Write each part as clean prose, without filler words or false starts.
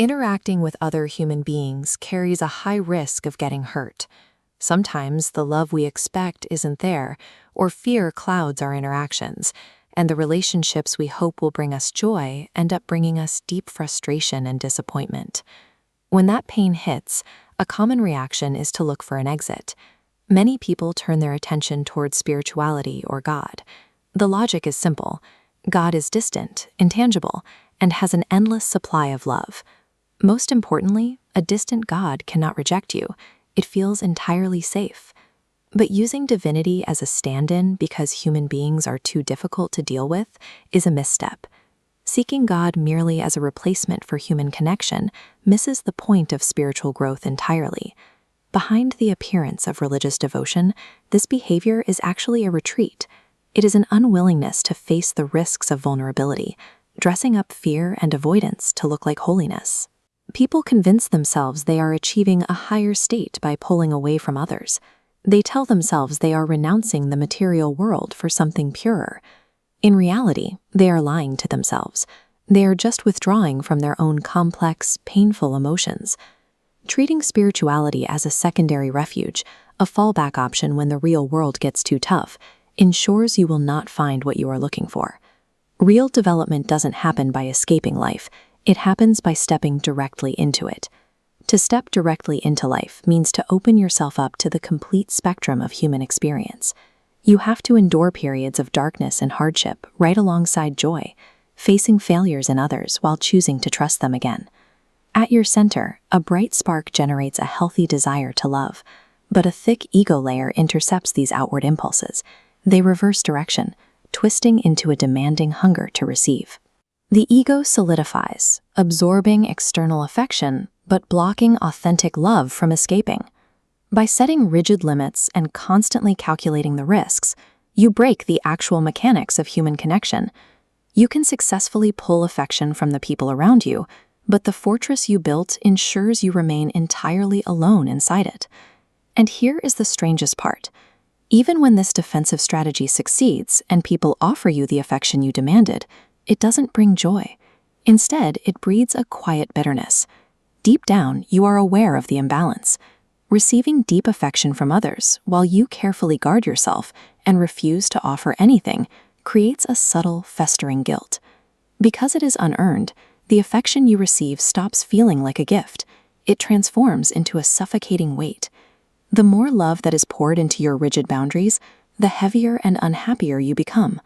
Interacting with other human beings carries a high risk of getting hurt. Sometimes the love we expect isn't there, or fear clouds our interactions, and the relationships we hope will bring us joy end up bringing us deep frustration and disappointment. When that pain hits, a common reaction is to look for an exit. Many people turn their attention towards spirituality or God. The logic is simple. God is distant, intangible, and has an endless supply of love. Most importantly, a distant God cannot reject you. It feels entirely safe. But using divinity as a stand-in because human beings are too difficult to deal with is a misstep. Seeking God merely as a replacement for human connection misses the point of spiritual growth entirely. Behind the appearance of religious devotion, this behavior is actually a retreat. It is an unwillingness to face the risks of vulnerability, dressing up fear and avoidance to look like holiness. People convince themselves they are achieving a higher state by pulling away from others. They tell themselves they are renouncing the material world for something purer. In reality, they are lying to themselves. They are just withdrawing from their own complex, painful emotions. Treating spirituality as a secondary refuge, a fallback option when the real world gets too tough, ensures you will not find what you are looking for. Real development doesn't happen by escaping life. It happens by stepping directly into it. To step directly into life means to open yourself up to the complete spectrum of human experience. You have to endure periods of darkness and hardship right alongside joy, facing failures in others while choosing to trust them again. At your center, a bright spark generates a healthy desire to love, but a thick ego layer intercepts these outward impulses. They reverse direction, twisting into a demanding hunger to receive. The ego solidifies, absorbing external affection, but blocking authentic love from escaping. By setting rigid limits and constantly calculating the risks, you break the actual mechanics of human connection. You can successfully pull affection from the people around you, but the fortress you built ensures you remain entirely alone inside it. And here is the strangest part. Even when this defensive strategy succeeds and people offer you the affection you demanded, it doesn't bring joy. Instead, it breeds a quiet bitterness. Deep down, you are aware of the imbalance. Receiving deep affection from others, while you carefully guard yourself and refuse to offer anything, creates a subtle, festering guilt. Because it is unearned, the affection you receive stops feeling like a gift. It transforms into a suffocating weight. The more love that is poured into your rigid boundaries, the heavier and unhappier you become.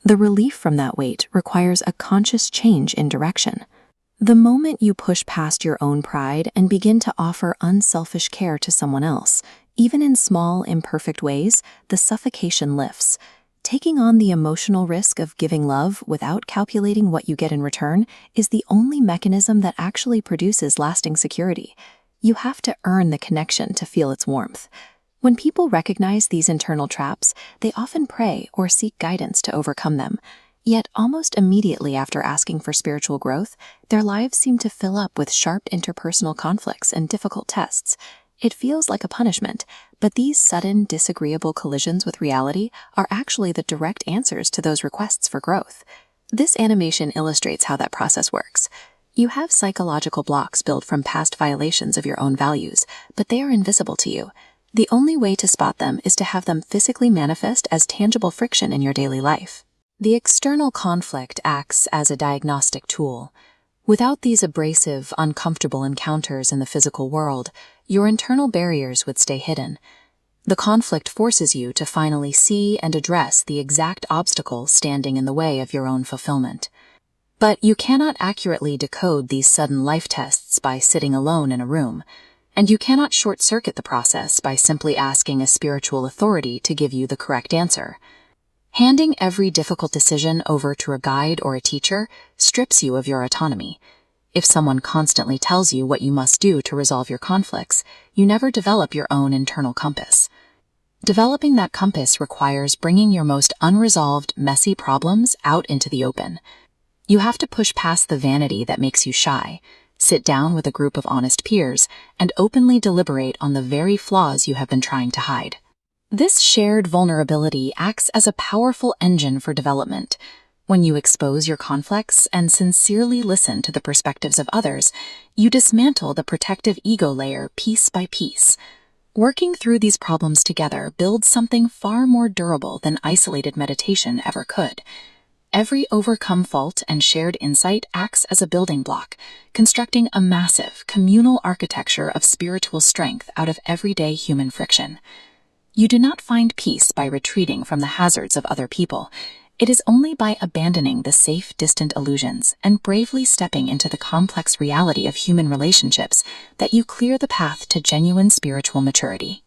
The relief from that weight requires a conscious change in direction. The moment you push past your own pride and begin to offer unselfish care to someone else, even in small, imperfect ways, the suffocation lifts. Taking on the emotional risk of giving love without calculating what you get in return is the only mechanism that actually produces lasting security. You have to earn the connection to feel its warmth. When people recognize these internal traps, they often pray or seek guidance to overcome them. Yet almost immediately after asking for spiritual growth, their lives seem to fill up with sharp interpersonal conflicts and difficult tests. It feels like a punishment, but these sudden, disagreeable collisions with reality are actually the direct answers to those requests for growth. This animation illustrates how that process works. You have psychological blocks built from past violations of your own values, but they are invisible to you. The only way to spot them is to have them physically manifest as tangible friction in your daily life. The external conflict acts as a diagnostic tool. Without these abrasive, uncomfortable encounters in the physical world, your internal barriers would stay hidden. The conflict forces you to finally see and address the exact obstacle standing in the way of your own fulfillment. But you cannot accurately decode these sudden life tests by sitting alone in a room. And you cannot short-circuit the process by simply asking a spiritual authority to give you the correct answer. Handing every difficult decision over to a guide or a teacher strips you of your autonomy. If someone constantly tells you what you must do to resolve your conflicts, you never develop your own internal compass. Developing that compass requires bringing your most unresolved, messy problems out into the open. You have to push past the vanity that makes you shy, sit down with a group of honest peers, and openly deliberate on the very flaws you have been trying to hide. This shared vulnerability acts as a powerful engine for development. When you expose your conflicts and sincerely listen to the perspectives of others, you dismantle the protective ego layer piece by piece. Working through these problems together builds something far more durable than isolated meditation ever could. Every overcome fault and shared insight acts as a building block, constructing a massive, communal architecture of spiritual strength out of everyday human friction. You do not find peace by retreating from the hazards of other people. It is only by abandoning the safe, distant illusions and bravely stepping into the complex reality of human relationships that you clear the path to genuine spiritual maturity.